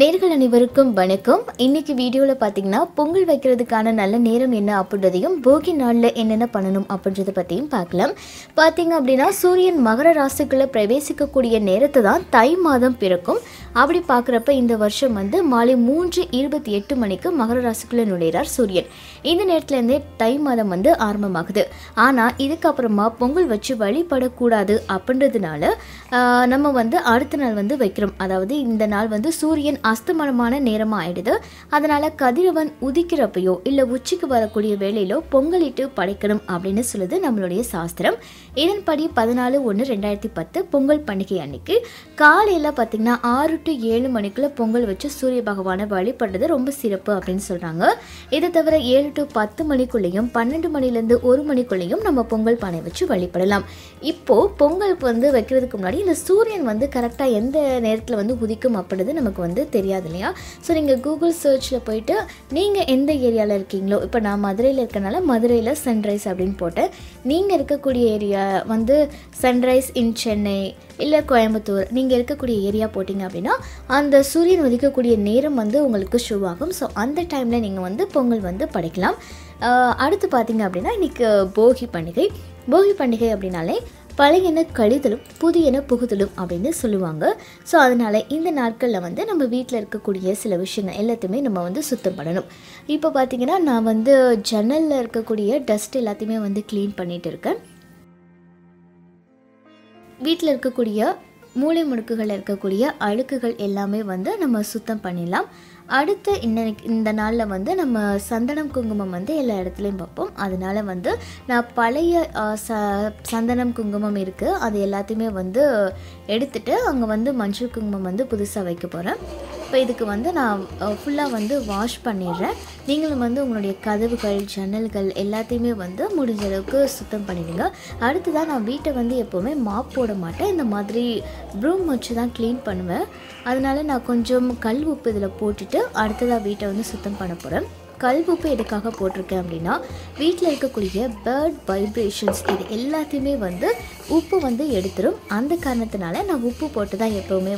நேர்கள் அனைவருக்கும் வணக்கம். இன்னைக்கு வீடியோவில் பார்த்தீங்கன்னா பொங்கல் வைக்கிறதுக்கான நல்ல நேரம் என்ன அப்படின்றதையும் போகி நாளில் என்னென்ன பண்ணணும் அப்படின்றத பற்றியும் பார்க்கலாம். பார்த்தீங்க அப்படின்னா சூரியன் மகர ராசிக்குள்ளே பிரவேசிக்கக்கூடிய நேரத்தை தான் தை மாதம் பிறக்கும். அப்படி பார்க்குறப்ப இந்த வருஷம் மாலை 3:28 மணிக்கு மகர ராசிக்குள்ளே நுழைகிறார் சூரியன். இந்த நேரத்துலேருந்தே தை மாதம் ஆரம்பமாகுது. ஆனால் இதுக்கப்புறமா பொங்கல் வச்சு வழிபடக்கூடாது அப்படின்றதுனால நம்ம அடுத்த நாள் வைக்கிறோம். அதாவது இந்த நாள் சூரியன் அஸ்தமனமான நேரமாக ஆயிடுது. அதனால் கதிரவன் உதிக்கிறப்பையோ இல்லை உச்சிக்கு வரக்கூடிய வேளையிலோ பொங்கலிட்டு படைக்கணும் அப்படின்னு சொல்லுது நம்மளுடைய சாஸ்திரம். இதன்படி 14/1/2010 பொங்கல் பண்டிகை அன்னைக்கு காலையில் பார்த்திங்கன்னா 6 to 7 மணிக்குள்ளே பொங்கல் வச்சு சூரிய பகவானை வழிபடுறது ரொம்ப சிறப்பு அப்படின்னு சொல்கிறாங்க. இதை தவிர 7 to 10 மணிக்குள்ளேயும் 12 மணிலேருந்து 1 மணிக்குள்ளேயும் நம்ம பொங்கல் பானை வச்சு வழிபடலாம். இப்போது பொங்கல் வைக்கிறதுக்கு முன்னாடி இந்த சூரியன் கரெக்டாக எந்த நேரத்தில் உதிக்கும் அப்படின்றது நமக்கு தெரியாது இல்லையா? ஸோ நீங்கள் கூகுள் சர்ச்சில் போயிட்டு நீங்கள் எந்த ஏரியாவில் இருக்கீங்களோ, இப்போ நான் மதுரையில் இருக்கனால மதுரையில் சன்ரைஸ் அப்படின்னு போட்டேன். நீங்கள் இருக்கக்கூடிய ஏரியா சன்ரைஸ் இன் சென்னை இல்லை கோயம்புத்தூர், நீங்கள் இருக்கக்கூடிய ஏரியா போட்டிங்க அப்படின்னா அந்த சூரியன் உதிக்கக்கூடிய நேரம் உங்களுக்கு ஷோ ஆகும். ஸோ அந்த டைமில் நீங்கள் பொங்கல் படைக்கலாம். அடுத்து பார்த்தீங்க அப்படின்னா இன்றைக்கி போகி பண்டிகை. போகி பண்டிகை அப்படின்னாலே பழையன கழிதலும் புதியன புகுதலும் அப்படின்னு சொல்லுவாங்க. ஸோ அதனால் இந்த நாட்களில் நம்ம வீட்டில் இருக்கக்கூடிய சில விஷயங்கள் எல்லாத்தையுமே நம்ம சுத்தம் பண்ணணும். இப்போ பார்த்திங்கன்னா நான் ஜன்னலில் இருக்கக்கூடிய டஸ்ட் எல்லாத்தையுமே க்ளீன் பண்ணிகிட்டு இருக்கேன். வீட்டில் இருக்கக்கூடிய மூளை முடுக்குகளில் இருக்கக்கூடிய அழுக்குகள் எல்லாமே நம்ம சுத்தம் பண்ணிடலாம். அடுத்து இந்த நாளில் நம்ம சந்தனம் குங்குமம் எல்லா இடத்துலையும் பார்ப்போம். அதனால் நான் பழைய சந்தனம் குங்குமம் இருக்குது, அது எல்லாத்தையுமே எடுத்துகிட்டு அங்கே மஞ்சள் குங்குமம் புதுசாக வைக்க போகிறேன். இப்போ இதுக்கு நான் ஃபுல்லாக வாஷ் பண்ணிடுறேன். நீங்களும் உங்களுடைய கதவுகள் ஜன்னல்கள் எல்லாத்தையுமே முடிஞ்ச அளவுக்கு சுத்தம் பண்ணிடுங்க. அடுத்ததான் நான் வீட்டை எப்போவுமே மாப் போட மாட்டேன், இந்த மாதிரி ப்ரூம் வச்சு தான் க்ளீன் பண்ணுவேன். அதனால் நான் கொஞ்சம் கல் உப்பு இதில் போட்டுட்டு அடுத்ததாக வீட்டை சுத்தம் பண்ண போகிறேன். கல் உப்பு எதுக்காக போட்டிருக்கேன் அப்படின்னா வீட்டில் இருக்கக்கூடிய பேர்ட் வைப்ரேஷன்ஸ் இது எல்லாத்தையுமே உப்பு எடுத்துரும். அந்த காரணத்தினால நான் உப்பு போட்டு தான் எப்போவுமே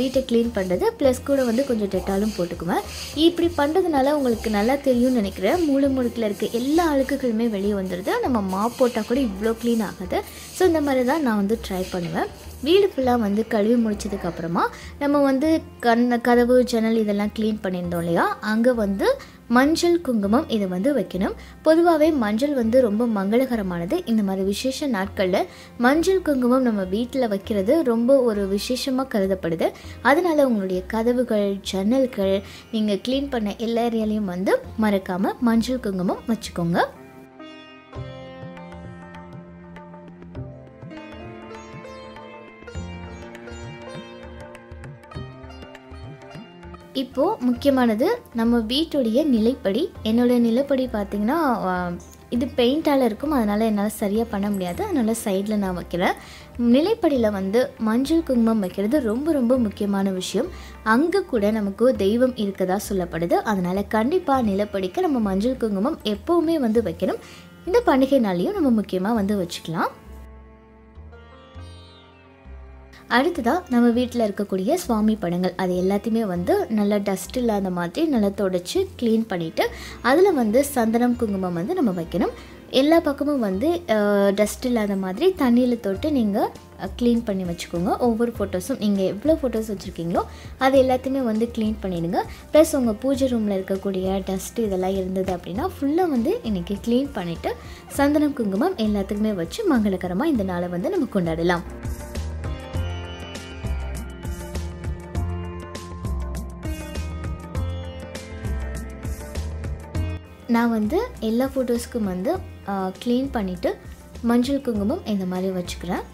வீட்டை க்ளீன் பண்ணுறது. ப்ளஸ் கூட கொஞ்சம் டெட்டாலும் போட்டுக்குவேன். இப்படி பண்ணுறதுனால உங்களுக்கு நல்லா தெரியும்னு நினைக்கிறேன். மூளை முடுக்கில் இருக்க எல்லா அழுக்குகளுமே வெளியே வந்துடுது. நம்ம மாப் போட்டால் கூட இவ்வளோ க்ளீன் ஆகுது. ஸோ இந்த மாதிரி தான் நான் ட்ரை பண்ணுவேன். வீடு ஃபுல்லாக கழுவி முடிச்சதுக்கப்புறமா நம்ம கதவு ஜன்னல் இதெல்லாம் க்ளீன் பண்ணியிருந்தோம் இல்லையா, அங்கே மஞ்சள் குங்குமம் இதை வைக்கணும். பொதுவாகவே மஞ்சள் ரொம்ப மங்களகரமானது. இந்த மாதிரி விசேஷ நாட்களில் மஞ்சள் குங்குமம் நம்ம வீட்டில் வைக்கிறது ரொம்ப ஒரு விசேஷமாக கருதப்படுது. அதனால் உங்களுடைய கதவுகள் ஜன்னல்கள் நீங்கள் க்ளீன் பண்ண எல்லா ஏரியாலையும் மறக்காமல் மஞ்சள் குங்குமம் வச்சுக்கோங்க. இப்போது முக்கியமானது நம்ம வீட்டுடைய நிலைப்படி. என்னோடய நிலைப்படி பார்த்திங்கன்னா இது பெயிண்டால் இருக்கும், அதனால் என்னால் சரியாக பண்ண முடியாது. அதனால் சைடில் நான் வைக்கிறேன். நிலைப்படியில் மஞ்சள் குங்குமம் வைக்கிறது ரொம்ப ரொம்ப முக்கியமான விஷயம். அங்கே கூட நமக்கு தெய்வம் இருக்கதா சொல்லப்படுது. அதனால் கண்டிப்பாக நிலைப்படிக்கு நம்ம மஞ்சள் குங்குமம் எப்போவுமே வைக்கணும். இந்த பண்டிகை நாளையும் நம்ம முக்கியமாக வச்சுக்கலாம். அடுத்ததாக நம்ம வீட்டில் இருக்கக்கூடிய சுவாமி படங்கள் அது எல்லாத்தையுமே நல்லா டஸ்ட் இல்லாத மாதிரி நல்லா தொடச்சி க்ளீன் பண்ணிவிட்டு அதில் சந்தனம் குங்குமம் நம்ம வைக்கணும். எல்லா பக்கமும் டஸ்ட் இல்லாத மாதிரி தண்ணியில் தொட்டு நீங்கள் க்ளீன் பண்ணி வச்சுக்கோங்க. ஒவ்வொரு ஃபோட்டோஸும் நீங்கள் எவ்வளோ ஃபோட்டோஸ் வச்சுருக்கீங்களோ அது எல்லாத்தையுமே க்ளீன் பண்ணிவிடுங்க. ப்ளஸ் உங்கள் பூஜை ரூமில் இருக்கக்கூடிய டஸ்ட்டு இதெல்லாம் இருந்தது அப்படின்னா ஃபுல்லாக இன்றைக்கி க்ளீன் பண்ணிவிட்டு சந்தனம் குங்குமம் எல்லாத்துக்குமே வச்சு மங்களகரமாக இந்த நாளை நம்ம கொண்டாடலாம். நான் எல்லா ஃபோட்டோஸ்க்கும் க்ளீன் பண்ணிவிட்டு மஞ்சள் குங்குமம் இந்த மாதிரி வச்சுக்கிறேன்.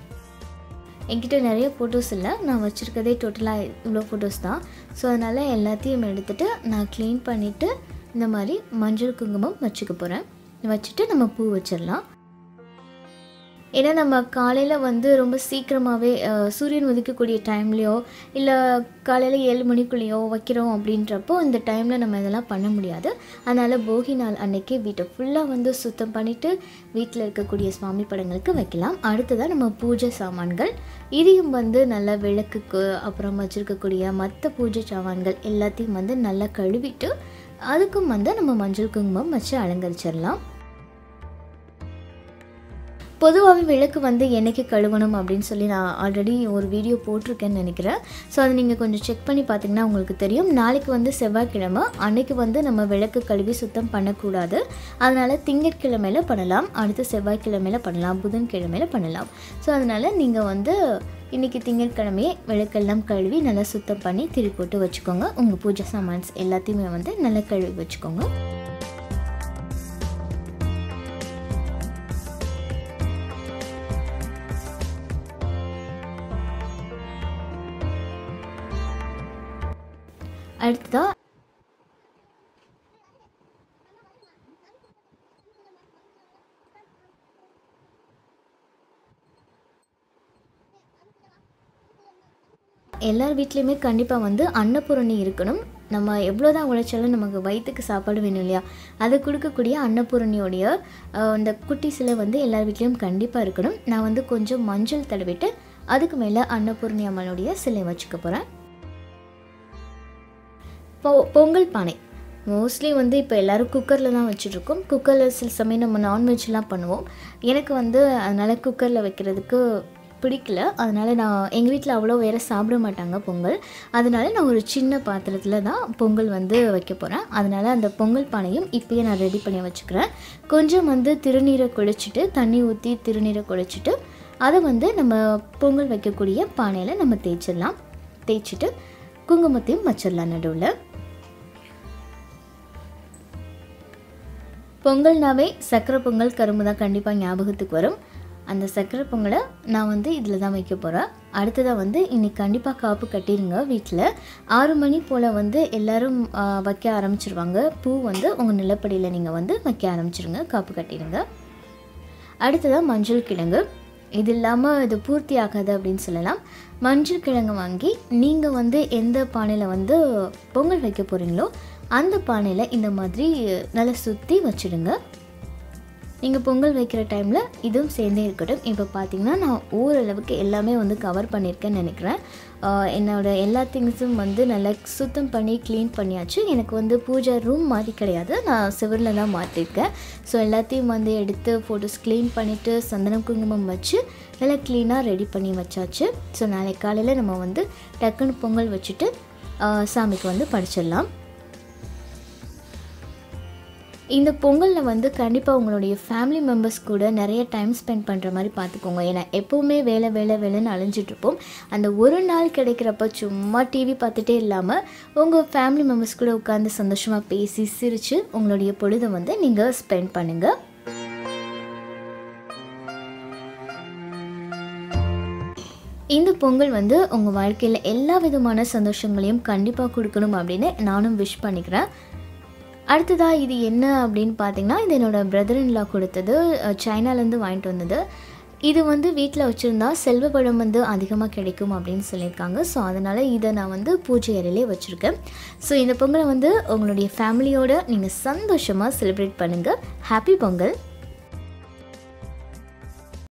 என்கிட்ட நிறைய ஃபோட்டோஸ் இல்லை, நான் வச்சுருக்கதே டோட்டலாக இவ்வளோ ஃபோட்டோஸ் தான். ஸோ அதனால் எல்லாத்தையும் எடுத்துகிட்டு நான் க்ளீன் பண்ணிவிட்டு இந்த மாதிரி மஞ்சள் குங்குமம் வச்சுக்க போகிறேன். வச்சுட்டு நம்ம பூ வச்சிடலாம். ஏன்னா நம்ம காலையில் வந்து ரொம்ப சீக்கிரமாகவே சூரியன் உதிக்கக்கூடிய டைம்லேயோ இல்லை காலையில் 7 மணிக்குள்ளேயோ வைக்கிறோம் அப்படின்றப்போ இந்த டைமில் நம்ம இதெல்லாம் பண்ண முடியாது. அதனால் போகி நாள் அன்னைக்கு வீட்டை ஃபுல்லாக வந்து சுத்தம் பண்ணிவிட்டு வீட்டில் இருக்கக்கூடிய சுவாமி படங்களுக்கு வைக்கலாம். அடுத்ததாக நம்ம பூஜை சாமான்கள் இதையும் வந்து நல்லா விளக்குக்கு அப்புறம் வச்சுருக்கக்கூடிய மற்ற பூஜை சாமான்கள் எல்லாத்தையும் வந்து நல்லா கழுவிட்டு அதுக்கும் வந்து நம்ம மஞ்சள் குங்குமம் வச்சு அலங்கரிச்சிடலாம். பொதுவாகவே விளக்கு வந்து என்னைக்கு கழுவணும் அப்படின்னு சொல்லி நான் ஆல்ரெடி ஒரு வீடியோ போட்டிருக்கேன்னு நினைக்கிறேன். ஸோ அதை நீங்கள் கொஞ்சம் செக் பண்ணி பார்த்தீங்கன்னா உங்களுக்கு தெரியும். நாளைக்கு வந்து செவ்வாய்க்கிழமை, அன்னைக்கு வந்து நம்ம விளக்கு கழுவி சுத்தம் பண்ணக்கூடாது. அதனால் திங்கட்கிழமையில் பண்ணலாம், அடுத்து செவ்வாய்க்கிழமையில் பண்ணலாம், புதன்கிழமையில் பண்ணலாம். ஸோ அதனால் நீங்கள் வந்து இன்றைக்கி திங்கட்கிழமையே விளக்கெல்லாம் கழுவி நல்லா சுத்தம் பண்ணி திரி போட்டு வச்சுக்கோங்க. உங்கள் பூஜை சாமான்ஸ் எல்லாத்தையுமே வந்து நல்லா கழுவி வச்சுக்கோங்க. அடுத்ததாக எல்லார் வீட்லேயுமே கண்டிப்பாக வந்து அன்னபூரணி இருக்கணும். நம்ம எவ்வளோதான் உழைச்சாலும் நமக்கு வயிற்றுக்கு சாப்பாடு வேணும் இல்லையா, அது கொடுக்கக்கூடிய அன்னபூரணியோடைய இந்த குட்டி சிலை வந்து எல்லார் வீட்லேயும் கண்டிப்பாக இருக்கணும். நான் வந்து கொஞ்சம் மஞ்சள் தடவிட்டு அதுக்கு மேலே அன்னபூரணி அம்மனுடைய சிலை வச்சுக்க போகிறேன். பொங்கல் பானை மோஸ்ட்லி வந்து இப்போ எல்லோரும் குக்கரில் தான் வச்சுட்ருக்கோம். குக்கரில் சில சமயம் நம்ம நான்வெஜ்லாம் பண்ணுவோம். எனக்கு வந்து அதனால் குக்கரில் வைக்கிறதுக்கு பிடிக்கல. அதனால் நான் எங்கள் வீட்டில் அவ்வளோ வேறு சாப்பிட மாட்டாங்க பொங்கல். அதனால நான் ஒரு சின்ன பாத்திரத்தில் தான் பொங்கல் வந்து வைக்க போகிறேன். அதனால் அந்த பொங்கல் பானையும் இப்போயே நான் ரெடி பண்ணி வச்சுக்கிறேன். கொஞ்சம் வந்து திருநீரை குளிச்சுட்டு தண்ணி ஊற்றி திருநீரை குளிச்சுட்டு அதை வந்து நம்ம பொங்கல் வைக்கக்கூடிய பானையில் நம்ம தேய்ச்சிடலாம். தேய்ச்சிட்டு குங்குமத்தையும் வச்சிடலாம் நடுவில். பொங்கல்னாவே சக்கரை பொங்கல் கரும்பு தான் கண்டிப்பாக ஞாபகத்துக்கு வரும். அந்த சக்கரை பொங்கலை நான் வந்து இதில் தான் வைக்க போகிறேன். அடுத்ததாக வந்து இன்றைக்கி கண்டிப்பாக காப்பு கட்டிடுங்க. வீட்டில் 6 மணி போல் வந்து எல்லோரும் வைக்க ஆரம்பிச்சிருவாங்க. பூ வந்து உங்கள் நிலப்படியில் நீங்கள் வந்து வைக்க ஆரம்பிச்சிருங்க, காப்பு கட்டிடுங்க. அடுத்ததாக மஞ்சள் கிழங்கு. இது இல்லாமல் இது பூர்த்தி ஆகாது அப்படின்னு சொல்லலாம். மஞ்சள் கிழங்கு வாங்கி நீங்கள் வந்து எந்த பானையில் வந்து பொங்கல் வைக்க போகிறீங்களோ அந்த பானையில் இந்த மாதிரி நல்லா சுற்றி வச்சுடுங்க. நீங்கள் பொங்கல் வைக்கிற டைமில் இதுவும் சேர்ந்தே இருக்கட்டும். இப்போ பார்த்திங்கன்னா நான் ஓரளவுக்கு எல்லாமே வந்து கவர் பண்ணியிருக்கேன்னு நினைக்கிறேன். என்னோடய எல்லா திங்ஸும் வந்து நல்லா சுத்தம் பண்ணி க்ளீன் பண்ணியாச்சு. எனக்கு வந்து பூஜை ரூம் மாதிரி கிடையாது, நான் சிவரில் தான் மாற்றிருக்கேன். ஸோ எல்லாத்தையும் வந்து எடுத்து ஃபோட்டோஸ் க்ளீன் பண்ணிவிட்டு சந்தனம் குங்குமம் வச்சு நல்லா க்ளீனாக ரெடி பண்ணி வச்சாச்சு. ஸோ நாளைக்கு காலையில் நம்ம வந்து டக்குன்னு பொங்கல் வச்சுட்டு சாமிக்கு வந்து படைச்சிடலாம். இந்த பொங்கலில் வந்து கண்டிப்பாக உங்களுடைய ஃபேமிலி மெம்பர்ஸ் கூட நிறைய டைம் ஸ்பெண்ட் பண்ணுற மாதிரி பார்த்துக்கோங்க. ஏன்னா எப்போவுமே வேலைன்னு அலைஞ்சிட்ருப்போம். அந்த ஒரு நாள் கிடைக்கிறப்ப சும்மா டிவி பார்த்துட்டே இல்லாமல் உங்கள் ஃபேமிலி மெம்பர்ஸ் கூட உட்காந்து சந்தோஷமாக பேசி சிரித்து உங்களுடைய பொழுதை வந்து நீங்கள் ஸ்பெண்ட் பண்ணுங்கள். இந்த பொங்கல் வந்து உங்கள் வாழ்க்கையில் எல்லா விதமான சந்தோஷங்களையும் கண்டிப்பாக கொடுக்கணும் அப்படின்னு நானும் விஷ் பண்ணிக்கிறேன். அடுத்ததாக இது என்ன அப்படின்னு பார்த்தீங்கன்னா, இது என்னோடய பிரதர் இன் லா கொடுத்தது, சைனாலேருந்து வாங்கிட்டு வந்தது. இது வந்து வீட்டில் வச்சுருந்தா செல்வ வளம் வந்து அதிகமாக கிடைக்கும் அப்படின்னு சொல்லியிருக்காங்க. ஸோ அதனால் இதை நான் வந்து பூஜை அறையிலே வச்சுருக்கேன். ஸோ இந்த பொங்கலை வந்து உங்களுடைய ஃபேமிலியோடு நீங்கள் சந்தோஷமாக செலிப்ரேட் பண்ணுங்கள். ஹாப்பி பொங்கல்.